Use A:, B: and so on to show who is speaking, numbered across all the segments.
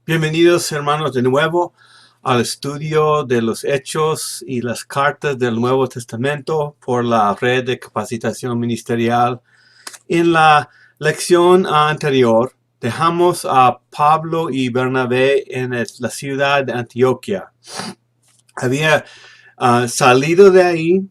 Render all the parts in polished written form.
A: Bienvenidos hermanos de nuevo al estudio de los hechos y las cartas del Nuevo Testamento por la red de capacitación ministerial. En la lección anterior dejamos a Pablo y Bernabé en la ciudad de Antioquía. Había salido de ahí,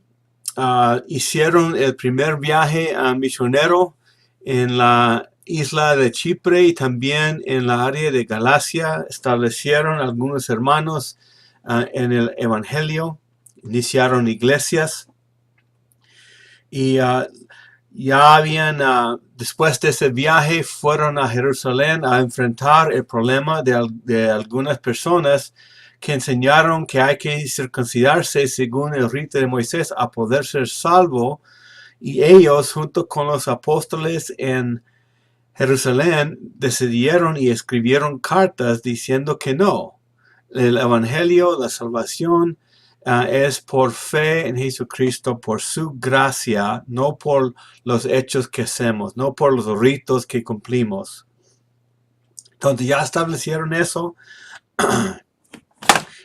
A: hicieron el primer viaje misionero en la isla de Chipre y también en la área de Galacia. Establecieron algunos hermanos en el Evangelio, iniciaron iglesias y ya habían, después de ese viaje, fueron a Jerusalén a enfrentar el problema de algunas personas que enseñaron que hay que circuncidarse según el rito de Moisés a poder ser salvo, y ellos junto con los apóstoles en Jerusalén decidieron y escribieron cartas diciendo que no. El Evangelio, la salvación, es por fe en Jesucristo, por su gracia, no por los hechos que hacemos, no por los ritos que cumplimos. Entonces ya establecieron eso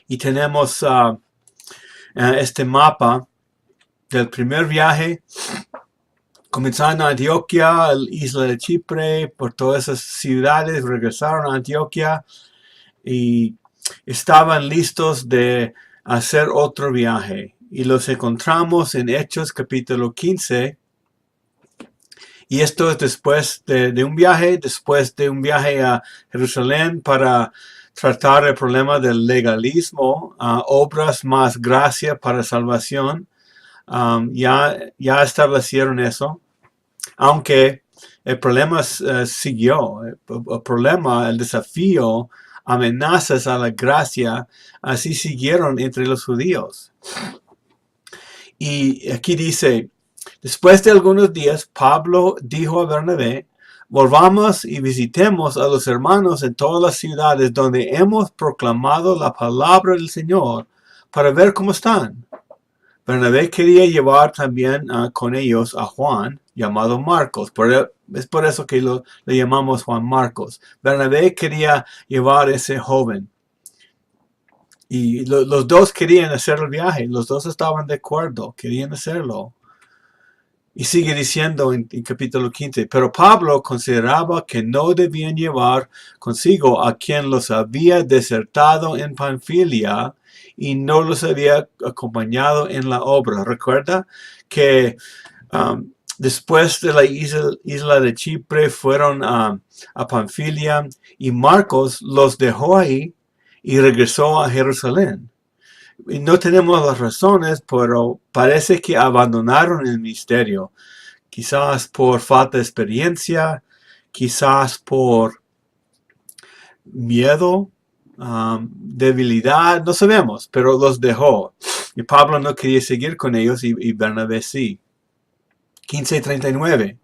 A: y tenemos este mapa del primer viaje. Comenzaron a Antioquía, la isla de Chipre, por todas esas ciudades, regresaron a Antioquía y estaban listos de hacer otro viaje. Y los encontramos en Hechos capítulo 15. Y esto es después de un viaje a Jerusalén para tratar el problema del legalismo, obras más gracia para salvación. Ya establecieron eso, aunque el problema siguió. El desafío, amenazas a la gracia, así siguieron entre los judíos. Y aquí dice, después de algunos días, Pablo dijo a Bernabé, volvamos y visitemos a los hermanos en todas las ciudades donde hemos proclamado la palabra del Señor para ver cómo están. Bernabé quería llevar también con ellos a Juan, llamado Marcos. Es por eso que le llamamos Juan Marcos. Bernabé quería llevar a ese joven. Y los dos querían hacer el viaje. Los dos estaban de acuerdo. Querían hacerlo. Y sigue diciendo en capítulo 15, pero Pablo consideraba que no debían llevar consigo a quien los había desertado en Panfilia y no los había acompañado en la obra. Recuerda que después de la isla de Chipre fueron a Panfilia y Marcos los dejó ahí y regresó a Jerusalén. Y no tenemos las razones, pero parece que abandonaron el ministerio. Quizás por falta de experiencia, quizás por miedo, debilidad, no sabemos, pero los dejó. Y Pablo no quería seguir con ellos y Bernabé sí. 15:39.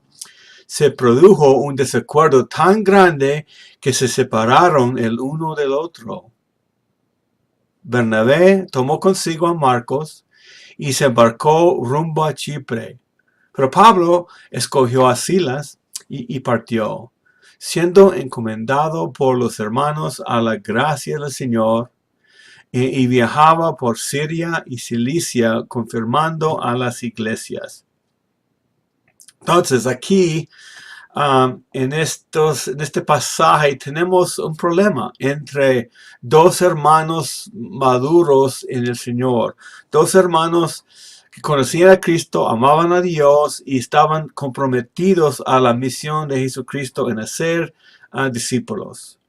A: Se produjo un desacuerdo tan grande que se separaron el uno del otro. Bernabé tomó consigo a Marcos y se embarcó rumbo a Chipre. Pero Pablo escogió a Silas y partió, siendo encomendado por los hermanos a la gracia del Señor, y viajaba por Siria y Cilicia, confirmando a las iglesias. Entonces aquí, en este pasaje tenemos un problema entre dos hermanos maduros en el Señor, dos hermanos que conocían a Cristo, amaban a Dios y estaban comprometidos a la misión de Jesucristo en hacer discípulos.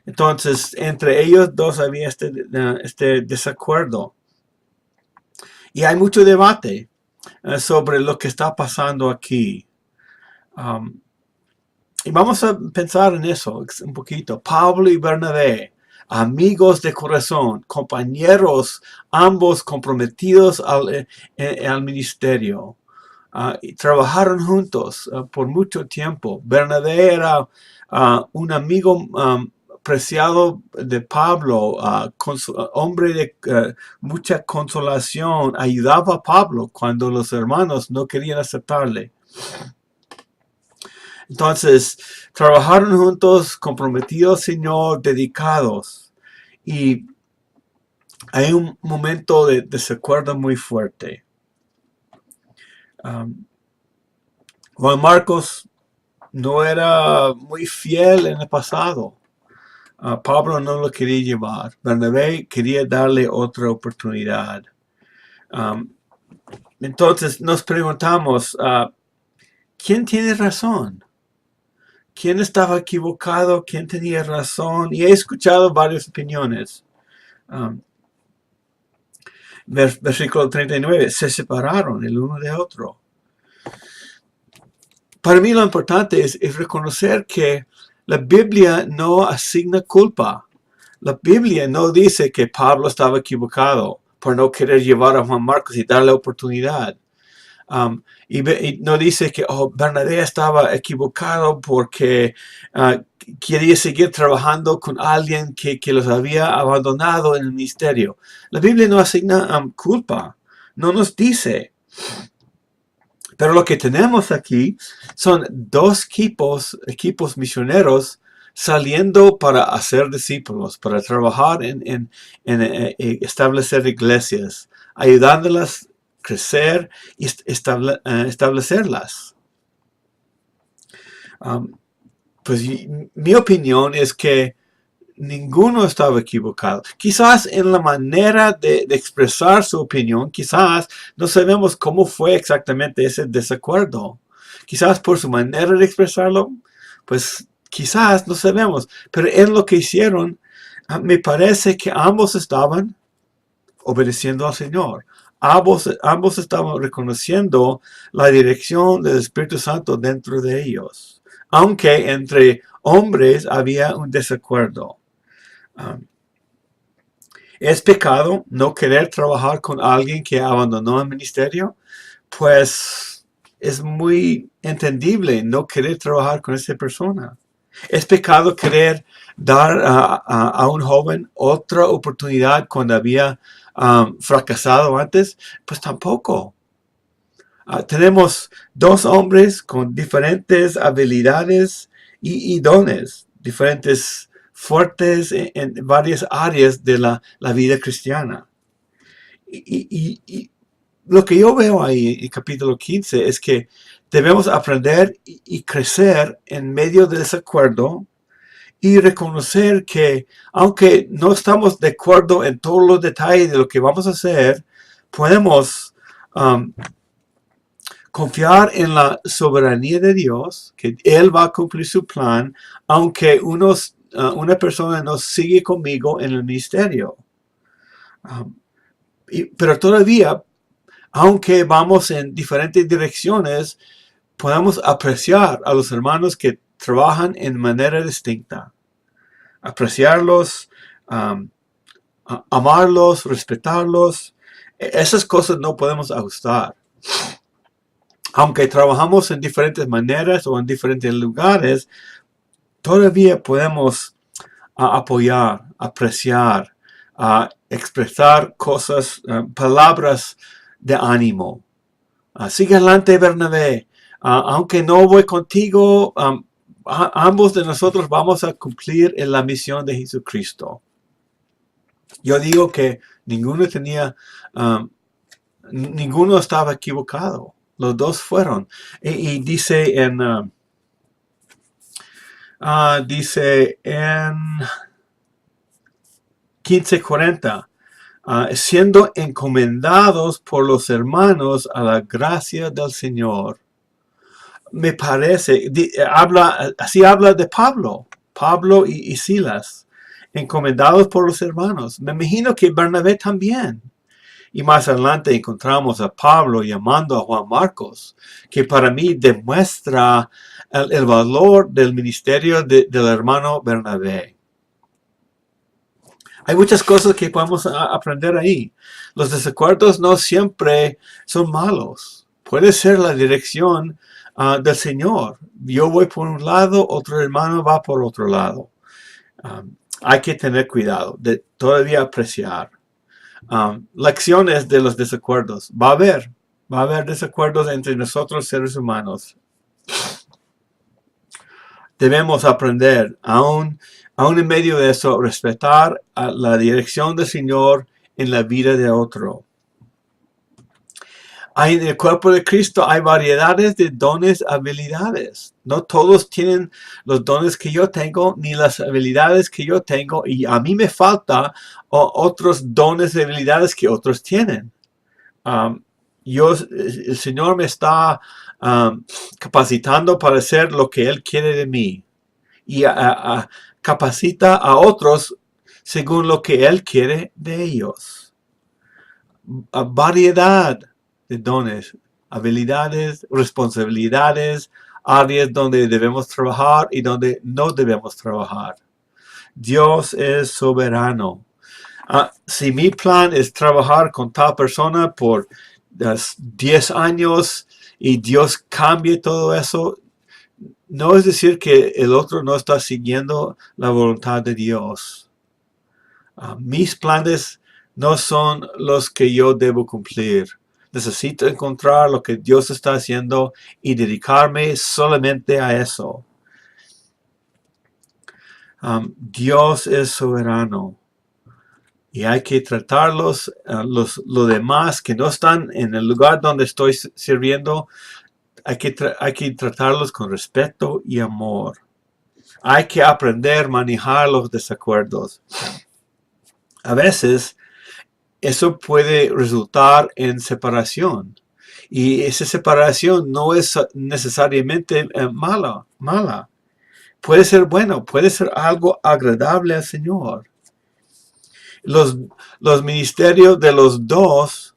A: Entonces, entre ellos dos había este desacuerdo. Y hay mucho debate sobre lo que está pasando aquí. Y vamos a pensar en eso un poquito. Pablo y Bernabé, amigos de corazón, compañeros, ambos comprometidos al ministerio. Y trabajaron juntos por mucho tiempo. Bernabé era un amigo preciado de Pablo, hombre de mucha consolación. Ayudaba a Pablo cuando los hermanos no querían aceptarle. Entonces, trabajaron juntos, comprometidos, Señor, dedicados. Y hay un momento de desacuerdo muy fuerte. Juan Marcos no era muy fiel en el pasado. Pablo no lo quería llevar. Bernabé quería darle otra oportunidad. Entonces nos preguntamos, ¿quién tiene razón? ¿Quién estaba equivocado? ¿Quién tenía razón? Y he escuchado varias opiniones. Versículo 39, se separaron el uno de otro. Para mí lo importante es reconocer que la Biblia no asigna culpa. La Biblia no dice que Pablo estaba equivocado por no querer llevar a Juan Marcos y darle oportunidad. Y no dice que Bernabé estaba equivocado porque quería seguir trabajando con alguien que los había abandonado en el ministerio. La Biblia no asigna culpa, no nos dice. Pero lo que tenemos aquí son dos equipos misioneros saliendo para hacer discípulos, para trabajar en establecer iglesias, ayudándolas a crecer y establecerlas. Pues mi opinión es que ninguno estaba equivocado. Quizás en la manera de expresar su opinión, quizás no sabemos cómo fue exactamente ese desacuerdo. Quizás por su manera de expresarlo, pues quizás no sabemos. Pero en lo que hicieron, me parece que ambos estaban obedeciendo al Señor. Ambos estaban reconociendo la dirección del Espíritu Santo dentro de ellos. Aunque entre hombres había un desacuerdo. ¿Es pecado no querer trabajar con alguien que abandonó el ministerio? Pues es muy entendible no querer trabajar con esa persona. ¿Es pecado querer dar a un joven otra oportunidad cuando había fracasado antes? Pues tampoco. Tenemos dos hombres con diferentes habilidades y dones, diferentes fuertes en varias áreas de la vida cristiana. Y lo que yo veo ahí en capítulo 15 es que debemos aprender y crecer en medio del desacuerdo y reconocer que aunque no estamos de acuerdo en todos los detalles de lo que vamos a hacer, podemos confiar en la soberanía de Dios, que Él va a cumplir su plan, aunque una persona no sigue conmigo en el ministerio. Pero todavía, aunque vamos en diferentes direcciones, podemos apreciar a los hermanos que trabajan en manera distinta. Apreciarlos, amarlos, respetarlos. Esas cosas no podemos ajustar. Aunque trabajamos en diferentes maneras o en diferentes lugares, todavía podemos apoyar, apreciar, expresar cosas, palabras de ánimo. Sigue adelante, Bernabé. Aunque no voy contigo, ambos de nosotros vamos a cumplir en la misión de Jesucristo. Yo digo que ninguno estaba equivocado. Los dos fueron. Y dice en 15:40, siendo encomendados por los hermanos a la gracia del Señor. Me parece, así habla de Pablo y Silas, encomendados por los hermanos. Me imagino que Bernabé también. Y más adelante encontramos a Pablo llamando a Juan Marcos, que para mí demuestra el valor del ministerio del hermano Bernabé. Hay muchas cosas que podemos aprender ahí. Los desacuerdos no siempre son malos. Puede ser la dirección del Señor. Yo voy por un lado, otro hermano va por otro lado. Hay que tener cuidado de todavía apreciar. Lecciones de los desacuerdos. Va a haber desacuerdos entre nosotros seres humanos. Debemos aprender, aún en medio de eso, respetar a la dirección del Señor en la vida de otro. En el cuerpo de Cristo hay variedades de dones, habilidades. No todos tienen los dones que yo tengo, ni las habilidades que yo tengo, y a mí me falta otros dones y habilidades que otros tienen. El Señor me está capacitando para hacer lo que Él quiere de mí. Y capacita a otros según lo que Él quiere de ellos. Variedad de dones, habilidades, responsabilidades, áreas donde debemos trabajar y donde no debemos trabajar. Dios es soberano. Si mi plan es trabajar con tal persona por 10 años y Dios cambie todo eso, no es decir que el otro no está siguiendo la voluntad de Dios. Mis planes no son los que yo debo cumplir. Necesito encontrar lo que Dios está haciendo y dedicarme solamente a eso. Dios es soberano. Y hay que tratarlos, los demás que no están en el lugar donde estoy sirviendo, hay que tratarlos con respeto y amor. Hay que aprender a manejar los desacuerdos. A veces, eso puede resultar en separación. Y esa separación no es necesariamente mala. Puede ser bueno, puede ser algo agradable al Señor. Los ministerios de los dos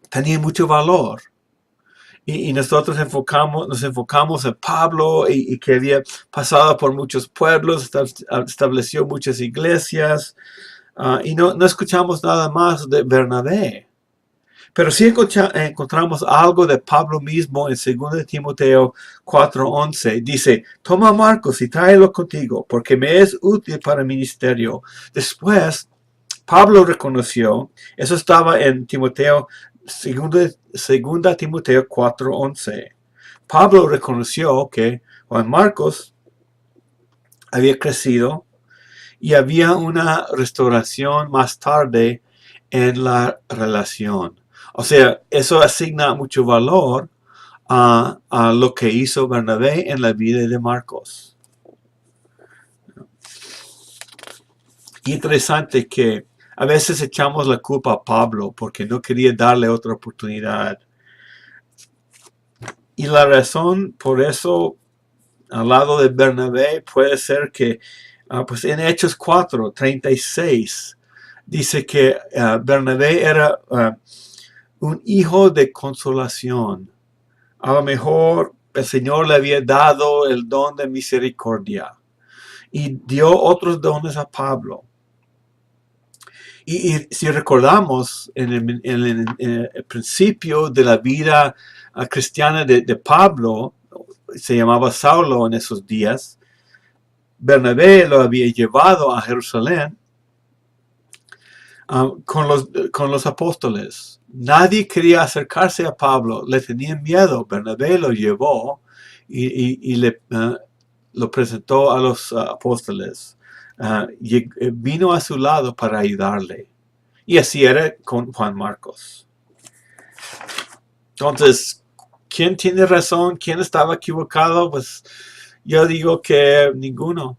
A: tenían mucho valor. Y nosotros nos enfocamos en Pablo y que había pasado por muchos pueblos, estableció muchas iglesias. Y no escuchamos nada más de Bernabé. Pero sí encontramos algo de Pablo mismo en 2 Timoteo 4:11. Dice, toma a Marcos y tráelo contigo, porque me es útil para el ministerio. Después, Pablo reconoció, eso estaba en Timoteo, 2 Timoteo 4:11. Pablo reconoció que Juan Marcos había crecido y había una restauración más tarde en la relación. O sea, eso asigna mucho valor a lo que hizo Bernabé en la vida de Marcos. Interesante que a veces echamos la culpa a Pablo porque no quería darle otra oportunidad. Y la razón por eso, al lado de Bernabé, puede ser que pues en Hechos 4:36 dice que Bernabé era un hijo de consolación. A lo mejor el Señor le había dado el don de misericordia y dio otros dones a Pablo. Y si recordamos en el principio de la vida cristiana de Pablo, se llamaba Saulo en esos días, Bernabé lo había llevado a Jerusalén con los apóstoles. Nadie quería acercarse a Pablo, le tenían miedo. Bernabé lo llevó y lo presentó a los apóstoles. Vino a su lado para ayudarle. Y así era con Juan Marcos. Entonces, ¿quién tiene razón? ¿Quién estaba equivocado? Pues yo digo que ninguno.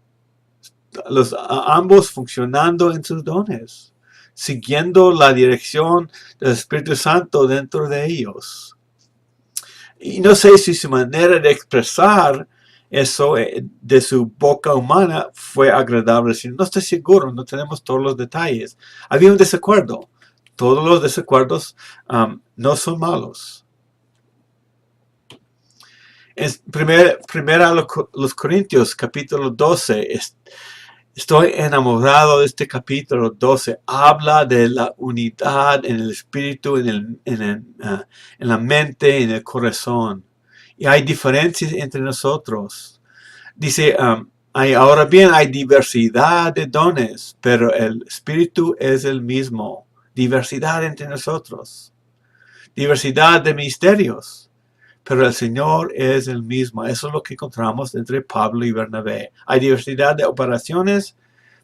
A: Ambos funcionando en sus dones, siguiendo la dirección del Espíritu Santo dentro de ellos. Y no sé si su manera de expresar eso de su boca humana fue agradable. No estoy seguro, no tenemos todos los detalles. Había un desacuerdo. Todos los desacuerdos no son malos. En primera los Corintios, capítulo 12, estoy enamorado de este capítulo 12. Habla de la unidad en el espíritu, en la mente, en el corazón. Y hay diferencias entre nosotros. Dice, ahora bien, hay diversidad de dones, pero el espíritu es el mismo. Diversidad entre nosotros. Diversidad de ministerios, pero el Señor es el mismo. Eso es lo que encontramos entre Pablo y Bernabé. Hay diversidad de operaciones,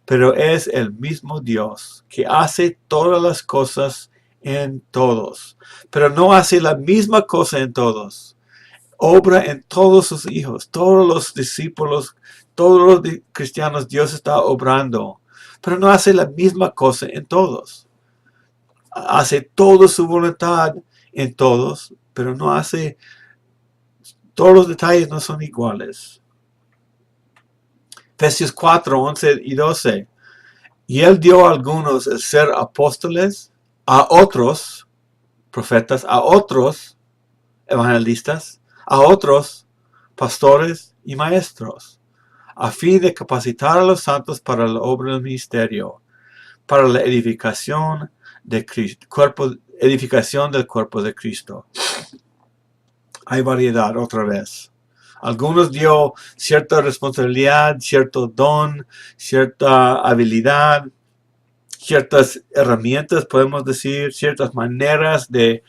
A: pero es el mismo Dios que hace todas las cosas en todos, pero no hace la misma cosa en todos. Obra en todos sus hijos, todos los discípulos, todos los cristianos, Dios está obrando, pero no hace la misma cosa en todos. Hace toda su voluntad en todos, pero no hace, todos los detalles no son iguales. Efesios 4, 11 y 12. Y él dio a algunos el ser apóstoles, a otros profetas, a otros evangelistas, a otros pastores y maestros, a fin de capacitar a los santos para la obra del ministerio, para la edificación de Cristo, edificación del cuerpo de Cristo. Hay variedad otra vez. Algunos dio cierta responsabilidad, cierto don, cierta habilidad, ciertas herramientas, podemos decir, ciertas maneras de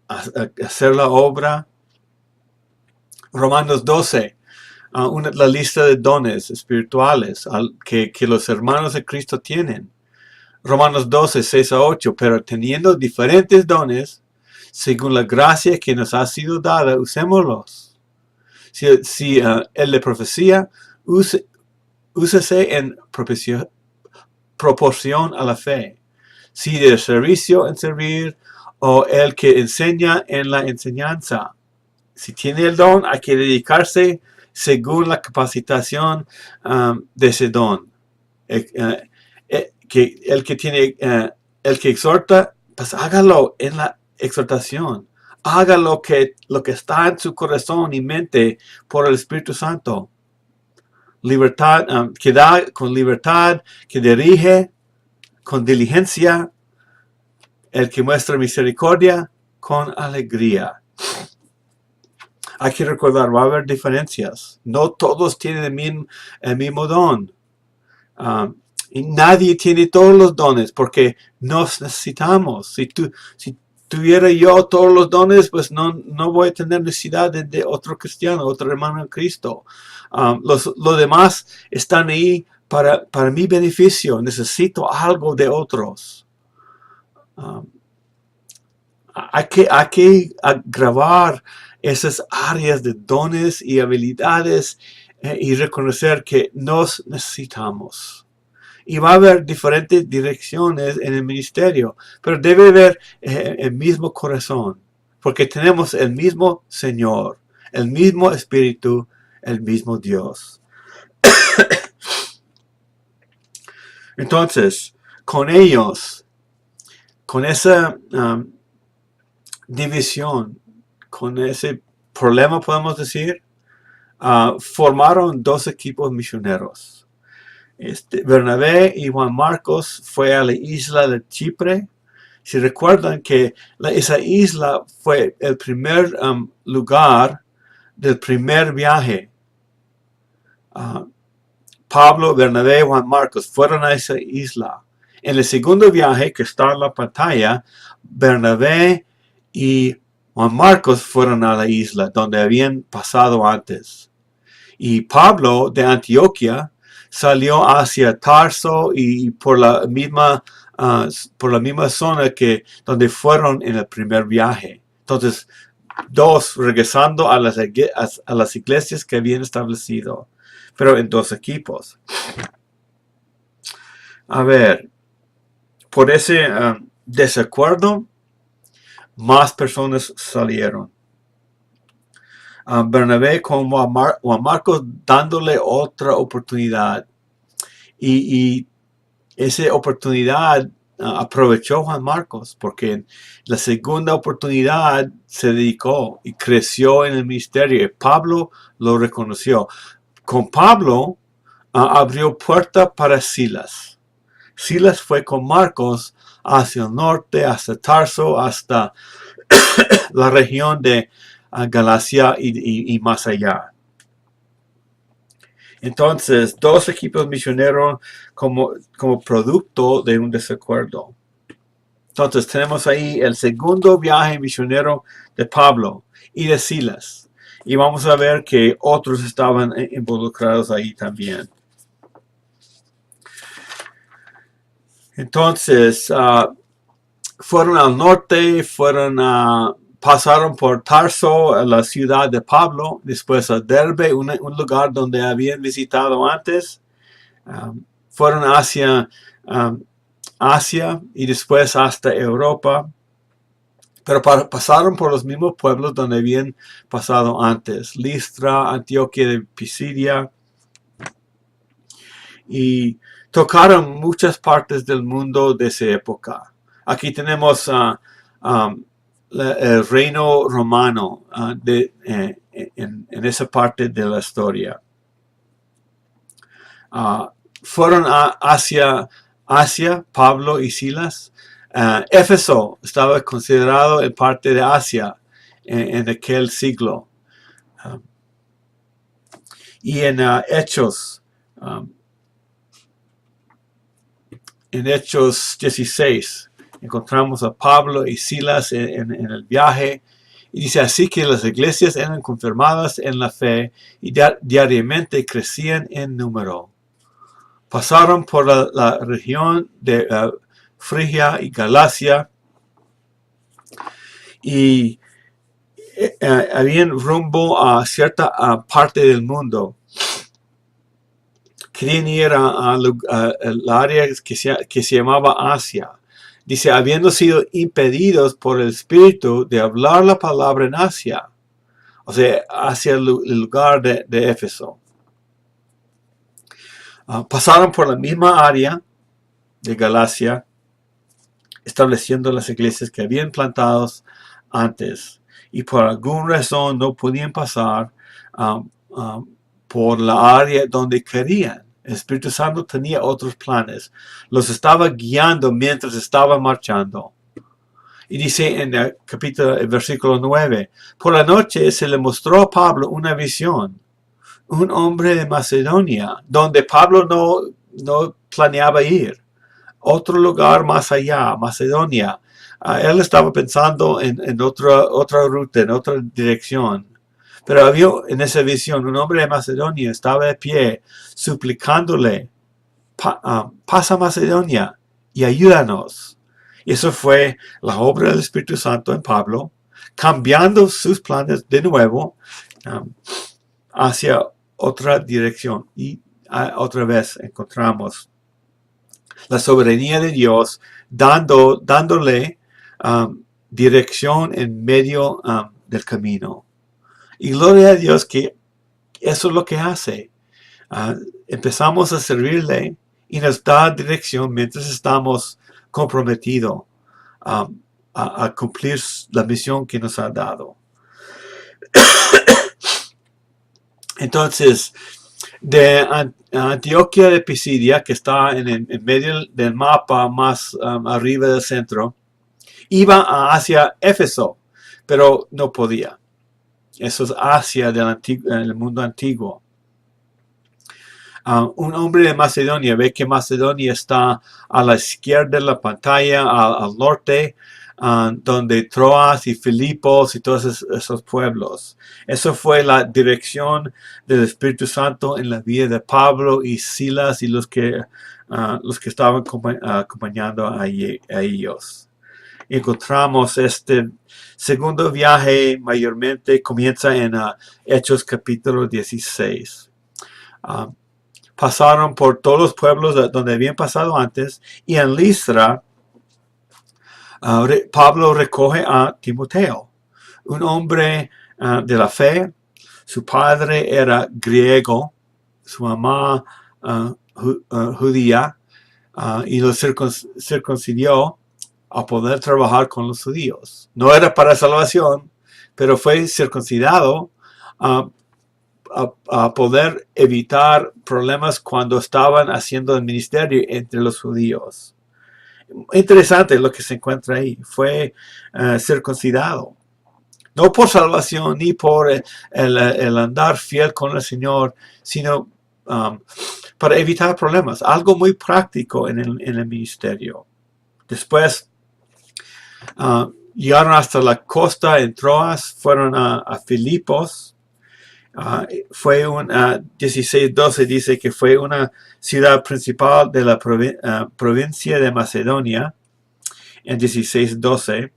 A: hacer la obra. Romanos 12, la lista de dones espirituales que los hermanos de Cristo tienen. Romanos 12, 6 a 8, pero teniendo diferentes dones, según la gracia que nos ha sido dada, usémoslos. Si el de profecía, úsese en proporción a la fe. Si de servicio en servir, o el que enseña en la enseñanza. Si tiene el don, hay que dedicarse según la capacitación de ese don. El que exhorta, pues hágalo en la exhortación. Haga lo que está en su corazón y mente por el Espíritu Santo. Libertad, que da con libertad, que dirige con diligencia, el que muestra misericordia con alegría. Hay que recordar, va a haber diferencias. No todos tienen el mismo don. Y nadie tiene todos los dones porque nos necesitamos. Si tuviera yo todos los dones, pues no voy a tener necesidad de otro cristiano, otro hermano en Cristo. Los demás están ahí para mi beneficio. Necesito algo de otros. Hay que grabar esas áreas de dones y habilidades y reconocer que nos necesitamos. Y va a haber diferentes direcciones en el ministerio, pero debe haber el mismo corazón, porque tenemos el mismo Señor, el mismo Espíritu, el mismo Dios. Entonces, con ellos, con esa división, con ese problema, podemos decir, formaron dos equipos misioneros. Bernabé y Juan Marcos fue a la isla de Chipre. Si recuerdan que esa isla fue el primer lugar del primer viaje. Pablo, Bernabé y Juan Marcos fueron a esa isla. En el segundo viaje, que está en la pantalla, Bernabé y Juan Marcos fueron a la isla donde habían pasado antes. Y Pablo de Antioquía salió hacia Tarso y por la misma zona donde fueron en el primer viaje. Entonces, dos regresando a las iglesias que habían establecido, pero en dos equipos. A ver, por ese desacuerdo, más personas salieron. Bernabé con Juan Marcos dándole otra oportunidad. Y esa oportunidad aprovechó Juan Marcos, porque en la segunda oportunidad se dedicó y creció en el ministerio. Y Pablo lo reconoció. Con Pablo abrió puerta para Silas. Silas fue con Marcos hacia el norte, hasta Tarso, hasta la región de Galacia y más allá. Entonces, dos equipos misioneros como producto de un desacuerdo. Entonces tenemos ahí el segundo viaje misionero de Pablo y de Silas. Y vamos a ver que otros estaban involucrados ahí también. Entonces, fueron al norte, pasaron por Tarso, la ciudad de Pablo, después a Derbe, un lugar donde habían visitado antes. Fueron hacia Asia y después hasta Europa. Pero pasaron por los mismos pueblos donde habían pasado antes. Listra, Antioquía de Pisidia. Y tocaron muchas partes del mundo de esa época. Aquí tenemos el reino romano en esa parte de la historia. Fueron hacia Asia, Pablo y Silas. Éfeso estaba considerado en parte de Asia en aquel siglo. Y en Hechos, en Hechos 16, encontramos a Pablo y Silas en el viaje. Y dice así que las iglesias eran confirmadas en la fe y diariamente crecían en número. Pasaron por la región de Frigia y Galacia y habían rumbo a cierta parte del mundo. Querían ir al área que se llamaba Asia. Dice, habiendo sido impedidos por el Espíritu de hablar la palabra en Asia. O sea, hacia el lugar de Éfeso. Pasaron por la misma área de Galacia, estableciendo las iglesias que habían plantados antes. Y por alguna razón no podían pasar por la área donde querían. El Espíritu Santo tenía otros planes. Los estaba guiando mientras estaban marchando. Y dice en el versículo 9, por la noche se le mostró a Pablo una visión. Un hombre de Macedonia, donde Pablo no planeaba ir. Otro lugar más allá, Macedonia. Él estaba pensando en otra ruta, en otra dirección. Pero había en esa visión un hombre de Macedonia, estaba de pie, suplicándole, pasa a Macedonia y ayúdanos. Y eso fue la obra del Espíritu Santo en Pablo, cambiando sus planes de nuevo hacia otra dirección. Y otra vez encontramos la soberanía de Dios dándole dirección en medio del camino. Y gloria a Dios que eso es lo que hace. Empezamos a servirle y nos da dirección mientras estamos comprometidos a cumplir la misión que nos ha dado. Entonces, de Antioquía de Pisidia, que está en medio del mapa más arriba del centro, iba hacia Éfeso, pero no podía. Eso es Asia del mundo antiguo. Un hombre de Macedonia ve que Macedonia está a la izquierda de la pantalla, al norte, donde Troas y Filipos y todos esos pueblos. Eso fue la dirección del Espíritu Santo en la vida de Pablo y Silas y los que estaban acompañando a ellos. Encontramos este segundo viaje, mayormente comienza en Hechos capítulo 16. Pasaron por todos los pueblos donde habían pasado antes y en Listra Pablo recoge a Timoteo, un hombre de la fe. Su padre era griego, su mamá judía, y lo circuncidó a poder trabajar con los judíos. No era para salvación, pero fue circuncidado a poder evitar problemas cuando estaban haciendo el ministerio entre los judíos. Interesante lo que se encuentra ahí. Fue circuncidado. No por salvación ni por el andar fiel con el Señor, sino para evitar problemas. Algo muy práctico en el ministerio. Después Llegaron hasta la costa en Troas, fueron a Filipos. Fue 16:12 dice que fue una ciudad principal de la provincia de Macedonia en 16:12.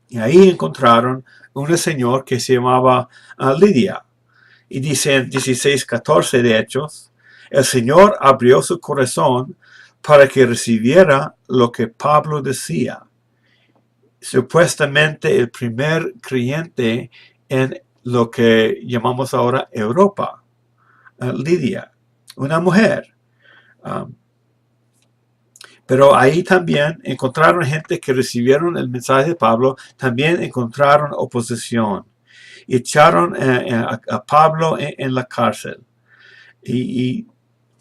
A: Y ahí encontraron un señor que se llamaba Lidia. Y dice en 16:14 de Hechos, el Señor abrió su corazón para que recibiera lo que Pablo decía. Supuestamente el primer creyente en lo que llamamos ahora Europa. Lidia, una mujer. Pero ahí también encontraron gente que recibieron el mensaje de Pablo, también encontraron oposición. Echaron a Pablo en la cárcel. Y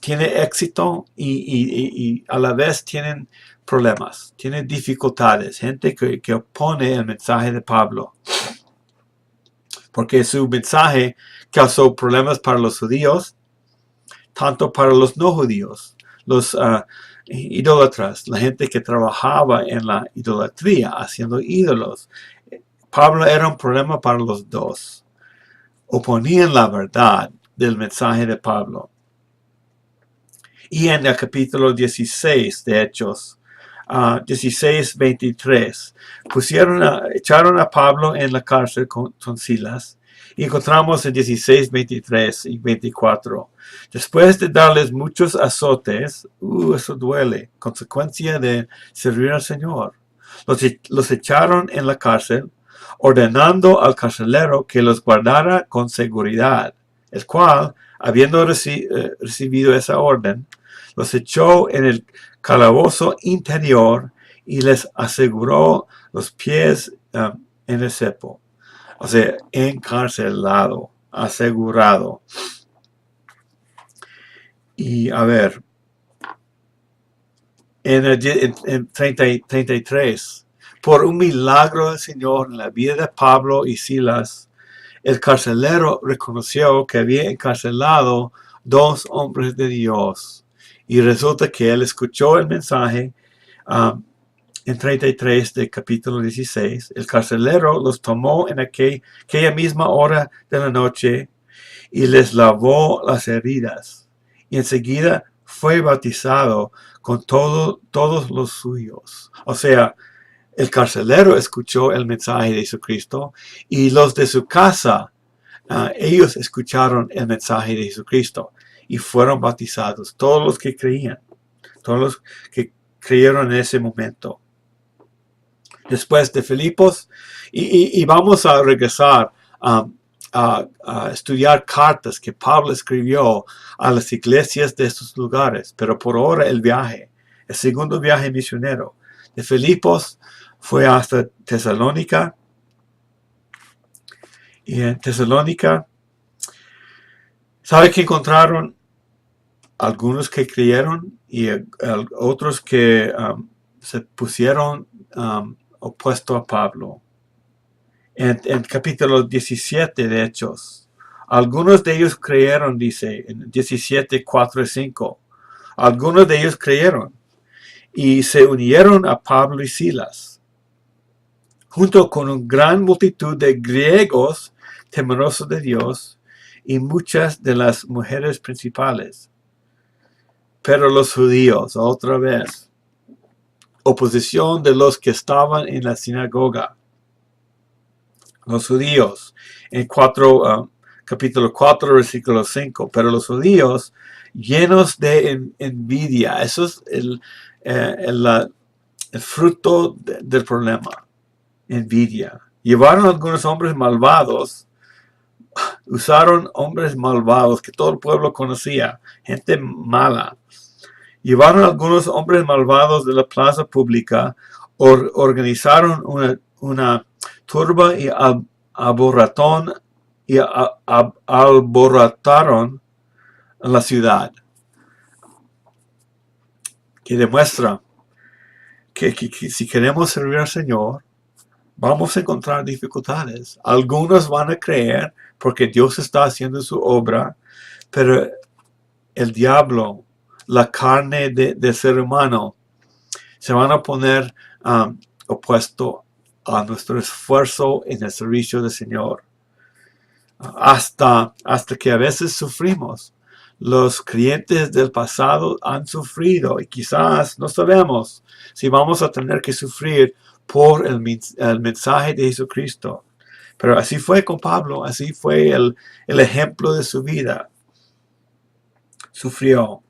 A: tiene éxito y a la vez tienen problemas, tienen dificultades, gente que opone el mensaje de Pablo. Porque su mensaje causó problemas para los judíos, tanto para los no judíos, los idólatras, la gente que trabajaba en la idolatría, haciendo ídolos. Pablo era un problema para los dos. Oponían la verdad del mensaje de Pablo. Y en el capítulo 16 de Hechos, 16:23, echaron a Pablo en la cárcel con Silas. Y encontramos en 16:23 y 24. Después de darles muchos azotes, eso duele, consecuencia de servir al Señor. Los echaron en la cárcel, ordenando al carcelero que los guardara con seguridad, el cual, habiendo recibido esa orden, los echó en el calabozo interior y les aseguró los pies en el cepo. O sea, encarcelado, asegurado. Y a ver, en 33, por un milagro del Señor en la vida de Pablo y Silas, el carcelero reconoció que había encarcelado 2 hombres de Dios. Y resulta que él escuchó el mensaje en 33 del capítulo 16. El carcelero los tomó en aquella misma hora de la noche y les lavó las heridas. Y enseguida fue bautizado con todos los suyos. O sea, el carcelero escuchó el mensaje de Jesucristo y los de su casa, ellos escucharon el mensaje de Jesucristo y fueron bautizados. Todos los que creían, todos los que creyeron en ese momento. Después de Filipos, y vamos a regresar a estudiar cartas que Pablo escribió a las iglesias de estos lugares, pero por ahora el segundo viaje misionero de Filipos fue hasta Tesalónica, y en Tesalónica, ¿sabe que encontraron? Algunos que creyeron y otros que se pusieron opuesto a Pablo. En capítulo 17 de Hechos, algunos de ellos creyeron, dice en 17, 4 y 5. Algunos de ellos creyeron y se unieron a Pablo y Silas, junto con una gran multitud de griegos temerosos de Dios y muchas de las mujeres principales. Pero los judíos, otra vez, oposición de los que estaban en la sinagoga. Los judíos, en capítulo 4, versículo 5, pero los judíos llenos de envidia, eso es el fruto del problema, envidia. Llevaron a algunos hombres malvados, usaron hombres malvados que todo el pueblo conocía, gente mala. Llevaron a algunos hombres malvados de la plaza pública, organizaron una turba y alborotaron la ciudad, que demuestra que si queremos servir al Señor, vamos a encontrar dificultades. Algunos van a creer porque Dios está haciendo su obra, pero el diablo, la carne del ser humano, se van a poner opuesto a nuestro esfuerzo en el servicio del Señor. Hasta que a veces sufrimos. Los creyentes del pasado han sufrido y quizás no sabemos si vamos a tener que sufrir por el mensaje de Jesucristo. Pero así fue con Pablo, así fue el ejemplo de su vida. Sufrió.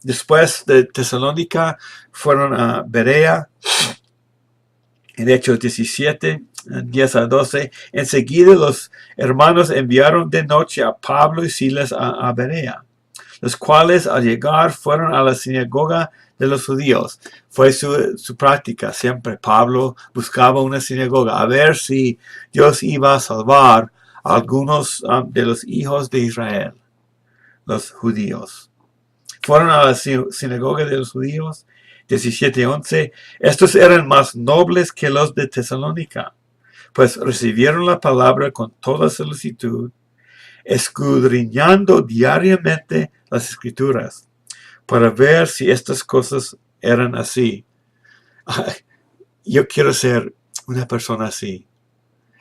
A: Después de Tesalónica fueron a Berea, en Hechos 17, 10 a 12. Enseguida los hermanos enviaron de noche a Pablo y Silas a Berea, los cuales al llegar fueron a la sinagoga de los judíos. Fue su práctica siempre. Pablo buscaba una sinagoga a ver si Dios iba a salvar a algunos de los hijos de Israel, los judíos. Fueron a la sinagoga de los judíos, 17:11. Estos eran más nobles que los de Tesalónica, pues recibieron la palabra con toda solicitud, escudriñando diariamente las escrituras, para ver si estas cosas eran así. Yo quiero ser una persona así.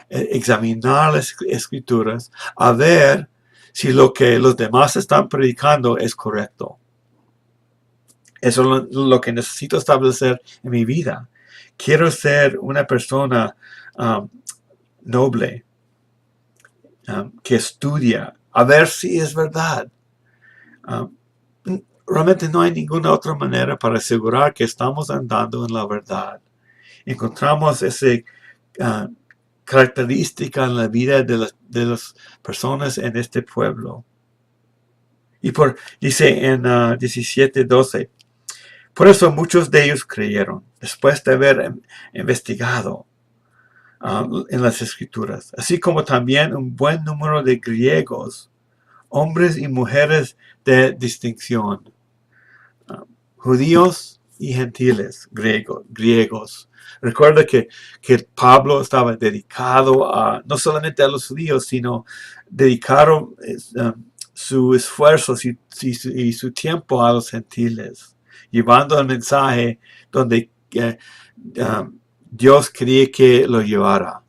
A: Examinar las escrituras, a ver si lo que los demás están predicando es correcto. Eso es lo que necesito establecer en mi vida. Quiero ser una persona noble, que estudia, a ver si es verdad. Realmente no hay ninguna otra manera para asegurar que estamos andando en la verdad. Encontramos esa característica en la vida de las personas en este pueblo. Y dice en 17:12, por eso muchos de ellos creyeron, después de haber investigado en las escrituras, así como también un buen número de griegos, hombres y mujeres de distinción, judíos y gentiles, griegos. Recuerda que Pablo estaba dedicado no solamente a los judíos, sino dedicaron su esfuerzo y su tiempo a los gentiles, llevando el mensaje donde Dios quería que lo llevara.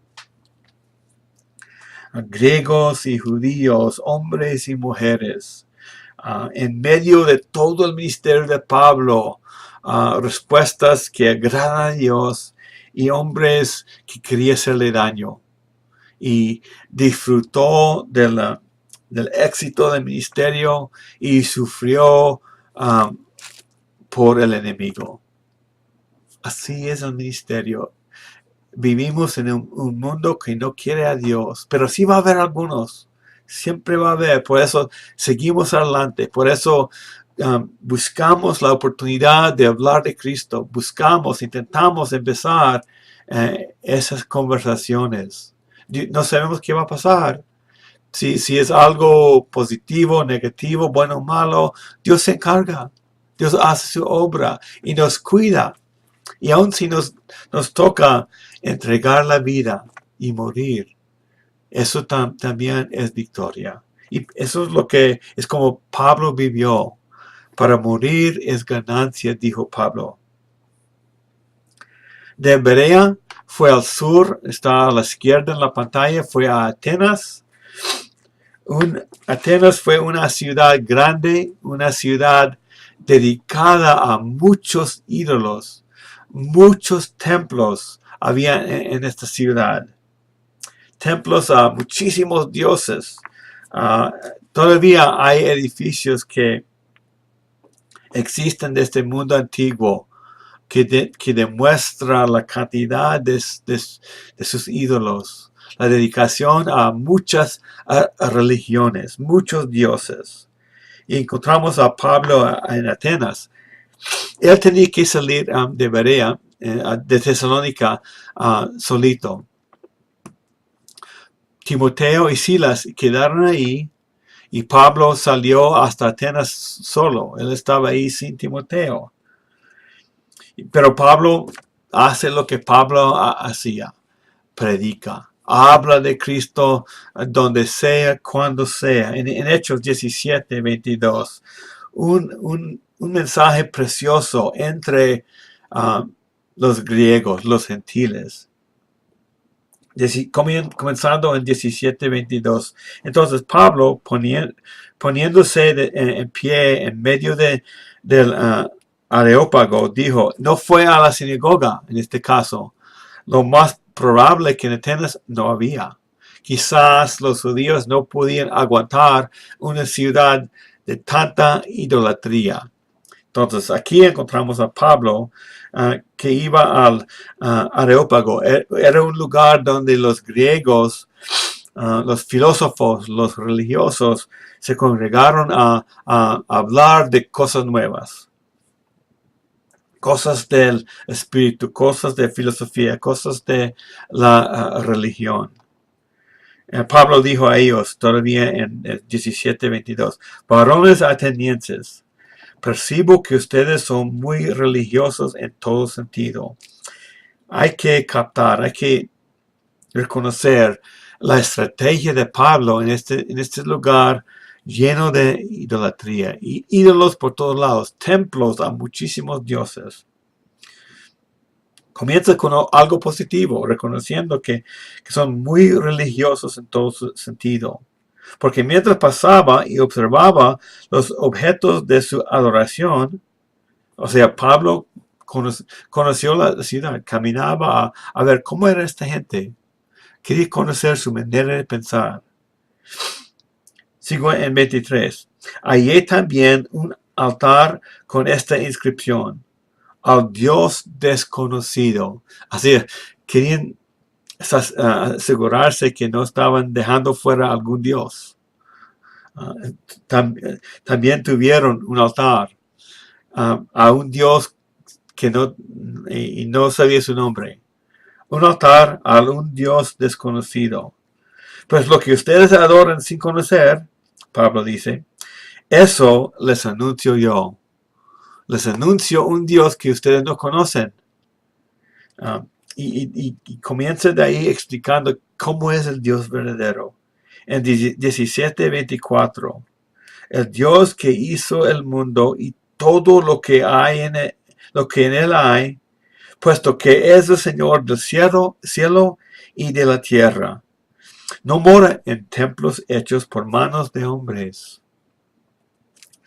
A: Griegos y judíos, hombres y mujeres. En medio de todo el ministerio de Pablo, respuestas que agradan a Dios y hombres que querían hacerle daño. Y disfrutó del éxito del ministerio y sufrió por el enemigo. Así es el ministerio. Vivimos en un mundo que no quiere a Dios, pero sí va a haber algunos. Siempre va a haber. Por eso seguimos adelante. Por eso buscamos la oportunidad de hablar de Cristo. Intentamos empezar esas conversaciones. No sabemos qué va a pasar. Si es algo positivo, negativo, bueno o malo, Dios se encarga. Dios hace su obra y nos cuida. Y aun si nos toca entregar la vida y morir, eso también es victoria. Y eso es lo que es como Pablo vivió. Para morir es ganancia, dijo Pablo. De Berea fue al sur, está a la izquierda en la pantalla, fue a Atenas. Atenas fue una ciudad grande, una ciudad dedicada a muchos ídolos. Muchos templos había en esta ciudad. Templos a muchísimos dioses. Todavía hay edificios que existen de este mundo antiguo que demuestra la cantidad de sus ídolos, la dedicación a muchas religiones, muchos dioses. Y encontramos a Pablo en Atenas. Él tenía que salir de Berea, de Tesalónica, solito. Timoteo y Silas quedaron ahí y Pablo salió hasta Atenas solo. Él estaba ahí sin Timoteo. Pero Pablo hace lo que Pablo hacía. Predica. Habla de Cristo donde sea, cuando sea. En Hechos 17, 22. Un mensaje precioso entre los griegos, los gentiles. Comenzando en 17:22. Entonces Pablo, poniéndose en pie en medio del Areópago, dijo, no fue a la sinagoga en este caso. Lo más probable que en Atenas no había. Quizás los judíos no podían aguantar una ciudad de tanta idolatría. Entonces aquí encontramos a Pablo que iba al Areópago. Era un lugar donde los griegos, los filósofos, los religiosos se congregaron a hablar de cosas nuevas. Cosas del espíritu, cosas de filosofía, cosas de la religión. Pablo dijo a ellos todavía en 17:22, varones atenienses, percibo que ustedes son muy religiosos en todo sentido. Hay que captar, hay que reconocer la estrategia de Pablo en este lugar lleno de idolatría y ídolos por todos lados, templos a muchísimos dioses. Comienza con algo positivo, reconociendo que son muy religiosos en todo sentido. Porque mientras pasaba y observaba los objetos de su adoración, o sea, Pablo conoció la ciudad, caminaba a ver cómo era esta gente. Quería conocer su manera de pensar. Sigo en 23. Hallé también un altar con esta inscripción: al Dios desconocido. Así, querían asegurarse que no estaban dejando fuera algún Dios. También tuvieron un altar a un Dios que no sabía su nombre. Un altar a un Dios desconocido. Pues lo que ustedes adoran sin conocer, Pablo dice, eso les anuncio yo. Les anuncio un Dios que ustedes no conocen. Y comienza de ahí explicando cómo es el Dios verdadero. En 17:24, el Dios que hizo el mundo y todo lo que hay lo que en él hay, puesto que es el Señor del cielo y de la tierra. No mora en templos hechos por manos de hombres,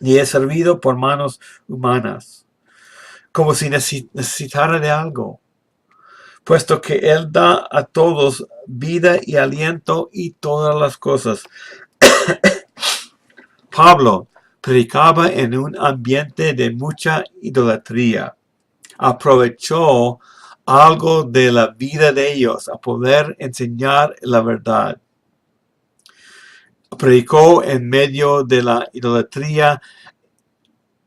A: ni es servido por manos humanas, como si necesitara de algo, puesto que Él da a todos vida y aliento y todas las cosas. Pablo predicaba en un ambiente de mucha idolatría. Aprovechó algo de la vida de ellos a poder enseñar la verdad. Predicó en medio de la idolatría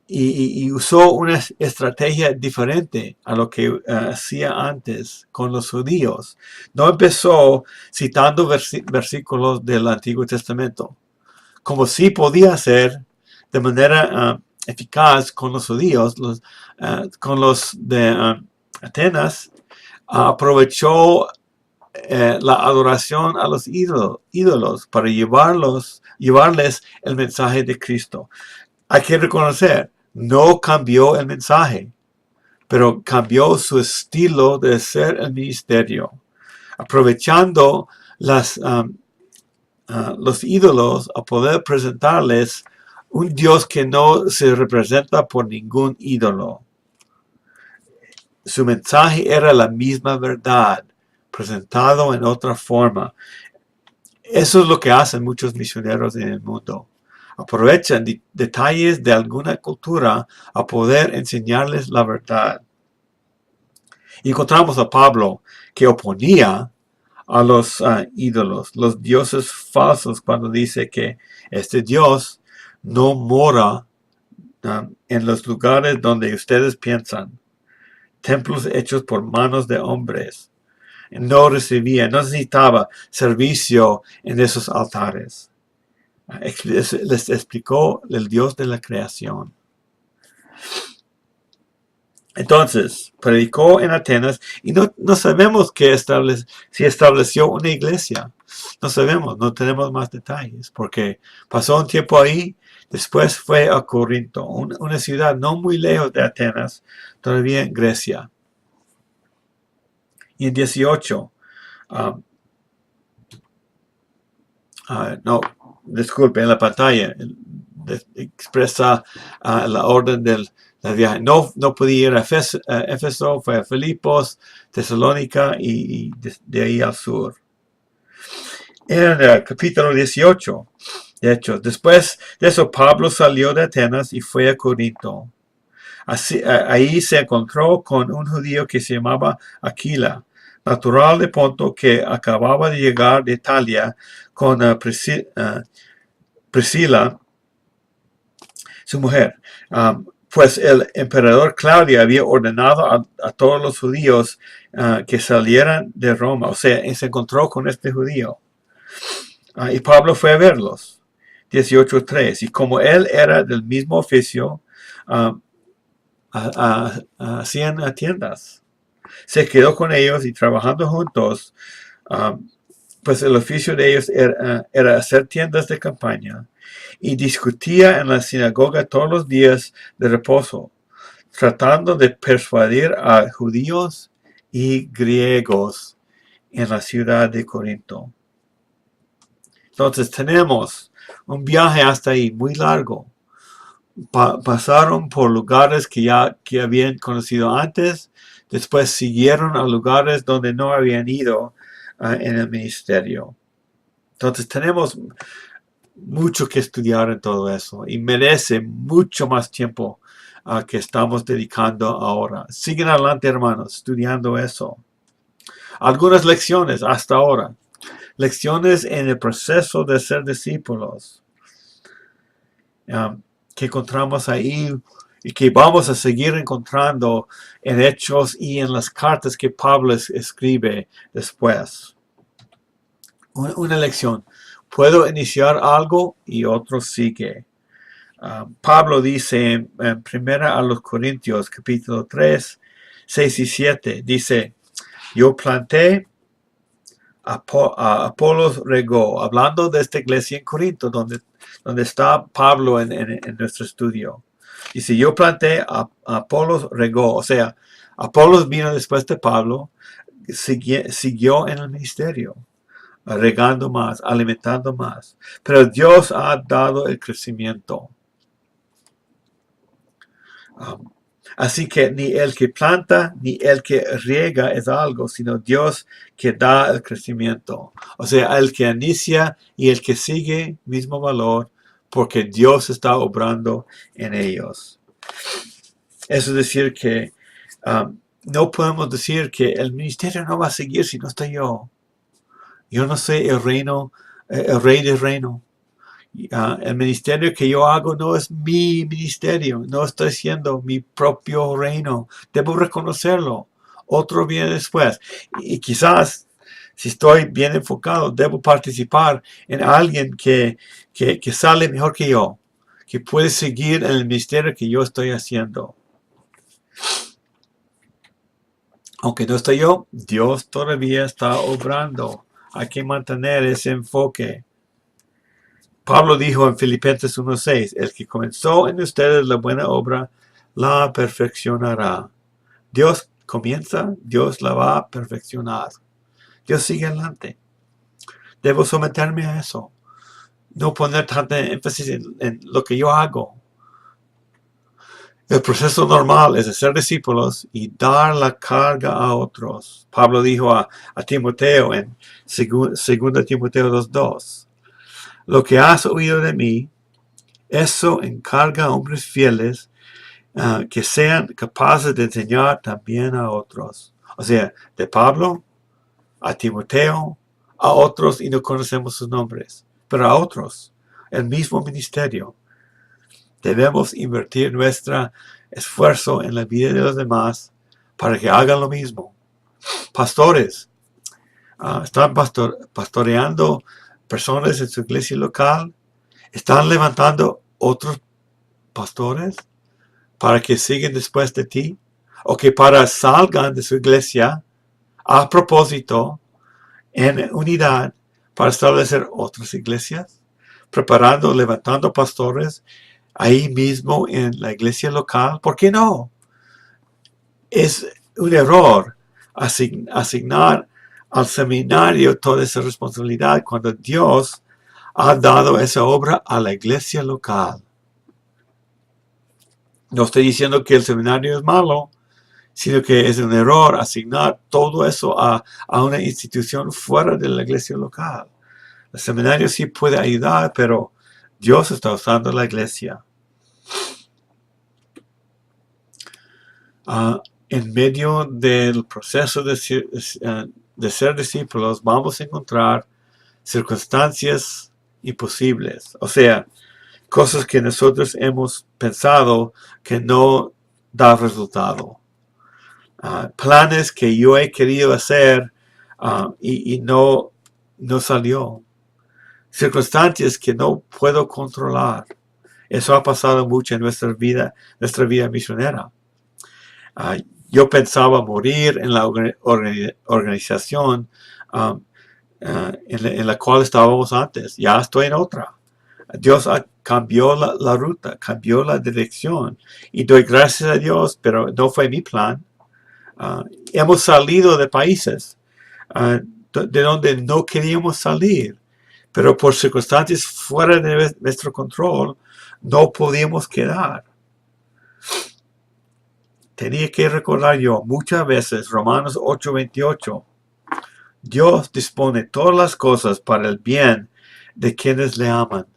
A: y usó una estrategia diferente a lo que hacía antes con los judíos. No empezó citando versículos del Antiguo Testamento, como sí podía hacer de manera eficaz con los judíos, con los de Atenas. Aprovechó la adoración a los ídolos para llevarles el mensaje de Cristo. Hay que reconocer, no cambió el mensaje, pero cambió su estilo de hacer el ministerio, aprovechando los ídolos a poder presentarles un Dios que no se representa por ningún ídolo. Su mensaje era la misma verdad, presentado en otra forma. Eso es lo que hacen muchos misioneros en el mundo. Aprovechan detalles de alguna cultura a poder enseñarles la verdad. Y encontramos a Pablo que oponía a los ídolos, los dioses falsos, cuando dice que este Dios no mora en los lugares donde ustedes piensan, templos hechos por manos de hombres. No necesitaba servicio en esos altares. Les explicó el Dios de la creación. Entonces, predicó en Atenas y no sabemos si estableció una iglesia. No sabemos, no tenemos más detalles, porque pasó un tiempo ahí, después fue a Corinto, una ciudad no muy lejos de Atenas, todavía en Grecia. Y en 18, no, disculpe, en la pantalla expresa la orden del viaje. No podía ir a Éfeso, fue a Filipos, Tesalónica y de ahí al sur. En el capítulo 18, de hecho, después de eso, Pablo salió de Atenas y fue a Corinto. Ahí se encontró con un judío que se llamaba Aquila, natural de Ponto, que acababa de llegar de Italia con Priscila, su mujer. Pues el emperador Claudio había ordenado a todos los judíos que salieran de Roma. O sea, se encontró con este judío. Y Pablo fue a verlos. 18:3. Y como él era del mismo oficio, hacían tiendas. Se quedó con ellos y trabajando juntos, pues el oficio de ellos era hacer tiendas de campaña, y discutía en la sinagoga todos los días de reposo, tratando de persuadir a judíos y griegos en la ciudad de Corinto. Entonces tenemos un viaje hasta ahí muy largo. Pasaron por lugares que habían conocido antes, después siguieron a lugares donde no habían ido en el ministerio. Entonces tenemos mucho que estudiar en todo eso y merece mucho más tiempo que estamos dedicando ahora. Siguen adelante, hermanos, estudiando eso. Algunas lecciones hasta ahora. Lecciones en el proceso de ser discípulos que encontramos ahí y que vamos a seguir encontrando en Hechos y en las cartas que Pablo escribe después. Una lección. Puedo iniciar algo y otro sigue. Pablo dice en 1 a los Corintios, capítulo 3, 6 y 7, dice, yo planté, Apolos regó, hablando de esta iglesia en Corinto, donde está Pablo en nuestro estudio. Dice, yo planté, Apolos regó, o sea, Apolos vino después de Pablo, siguió en el ministerio, regando más, alimentando más, pero Dios ha dado el crecimiento. Así que ni el que planta ni el que riega es algo, sino Dios que da el crecimiento. O sea, el que inicia y el que sigue, mismo valor, porque Dios está obrando en ellos. Eso es decir que no podemos decir que el ministerio no va a seguir si no estoy yo. Yo no soy el rey del reino. El ministerio que yo hago no es mi ministerio, no estoy siendo mi propio reino. Debo reconocerlo. Otro viene después. Y quizás, si estoy bien enfocado, debo participar en alguien que sale mejor que yo, que puede seguir en el ministerio que yo estoy haciendo. Aunque no estoy yo, Dios todavía está obrando. Hay que mantener ese enfoque. Pablo dijo en Filipenses 1:6, el que comenzó en ustedes la buena obra, la perfeccionará. Dios comienza, Dios la va a perfeccionar. Dios sigue adelante. Debo someterme a eso. No poner tanta énfasis en lo que yo hago. El proceso normal es hacer discípulos y dar la carga a otros. Pablo dijo a Timoteo en 2 Timoteo 2:2. Lo que has oído de mí, eso encarga a hombres fieles que sean capaces de enseñar también a otros. O sea, de Pablo a Timoteo, a otros, y no conocemos sus nombres, pero a otros, el mismo ministerio. Debemos invertir nuestro esfuerzo en la vida de los demás para que hagan lo mismo. Pastores, están pastoreando personas en su iglesia local, están levantando otros pastores para que sigan después de ti, o que salgan de su iglesia a propósito en unidad para establecer otras iglesias, preparando, levantando pastores ahí mismo en la iglesia local. ¿Por qué no? Es un error asignar al seminario toda esa responsabilidad cuando Dios ha dado esa obra a la iglesia local. No estoy diciendo que el seminario es malo, sino que es un error asignar todo eso a una institución fuera de la iglesia local. El seminario sí puede ayudar, pero Dios está usando la iglesia. En medio del proceso de ser discípulos, vamos a encontrar circunstancias imposibles. O sea, cosas que nosotros hemos pensado que no da resultado. Planes que yo he querido hacer y no salió. Circunstancias que no puedo controlar. Eso ha pasado mucho en nuestra vida misionera. Yo pensaba morir en la organización en la cual estábamos antes. Ya estoy en otra. Dios cambió la ruta, cambió la dirección. Y doy gracias a Dios, pero no fue mi plan. Hemos salido de países de donde no queríamos salir, pero por circunstancias fuera de nuestro control, no podíamos quedar. Tenía que recordar yo muchas veces Romanos 8:28. Dios dispone todas las cosas para el bien de quienes le aman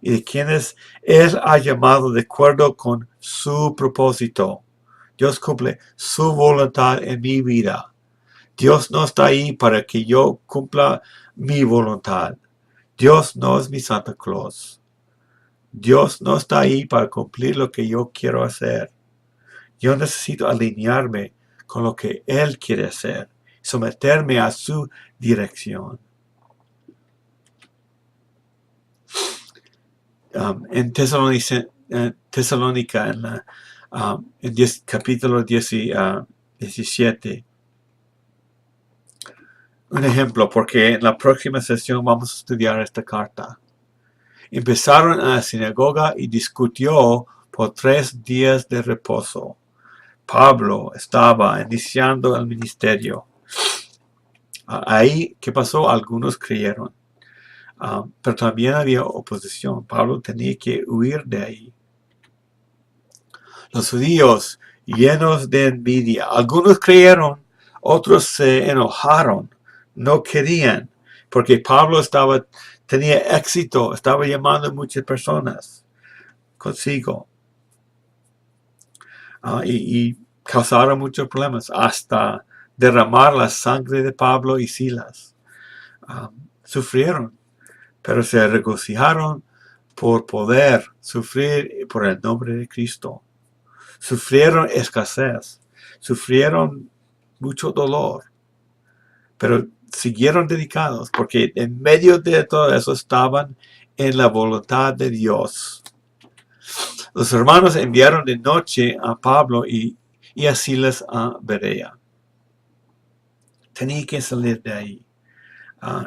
A: y de quienes Él ha llamado de acuerdo con su propósito. Dios cumple su voluntad en mi vida. Dios no está ahí para que yo cumpla mi voluntad. Dios no es mi Santa Claus. Dios no está ahí para cumplir lo que yo quiero hacer. Yo necesito alinearme con lo que Él quiere hacer, someterme a su dirección. En Tesalónica, en capítulo 17, un ejemplo, porque en la próxima sesión vamos a estudiar esta carta. Empezaron a la sinagoga y discutió por 3 días de reposo. Pablo estaba iniciando el ministerio. Ahí, ¿qué pasó? Algunos creyeron. Pero también había oposición. Pablo tenía que huir de ahí. Los judíos, llenos de envidia, algunos creyeron, otros se enojaron, no querían, porque Pablo tenía éxito, estaba llamando a muchas personas consigo. Y causaron muchos problemas, hasta derramar la sangre de Pablo y Silas. Sufrieron, pero se regocijaron por poder sufrir por el nombre de Cristo. Sufrieron escasez, sufrieron mucho dolor, pero siguieron dedicados porque en medio de todo eso estaban en la voluntad de Dios. Los hermanos enviaron de noche a Pablo y a Silas a Berea. Tenían que salir de ahí.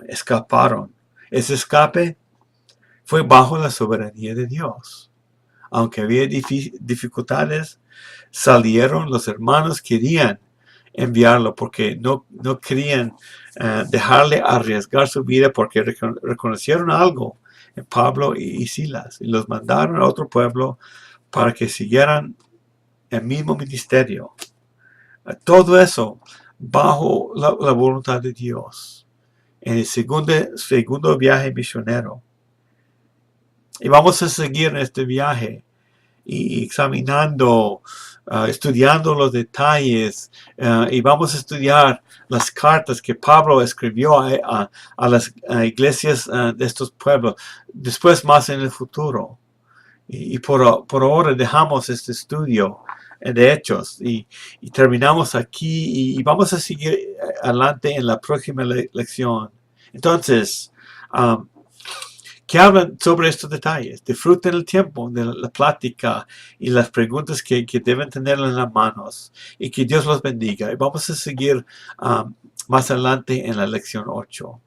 A: Escaparon. Ese escape fue bajo la soberanía de Dios. Aunque había dificultades, salieron. Los hermanos querían enviarlo porque no querían dejarle arriesgar su vida, porque reconocieron algo en Pablo y Silas y los mandaron a otro pueblo para que siguieran el mismo ministerio. Todo eso bajo la voluntad de Dios en el segundo viaje misionero. Y vamos a seguir en este viaje y examinando, estudiando los detalles, y vamos a estudiar las cartas que Pablo escribió a las iglesias de estos pueblos, después más en el futuro. Y por ahora dejamos este estudio de Hechos y terminamos aquí y vamos a seguir adelante en la próxima lección. Entonces, que hablan sobre estos detalles. Disfruten el tiempo de la plática y las preguntas que deben tener en las manos. Y que Dios los bendiga. Y vamos a seguir más adelante en la lección 8.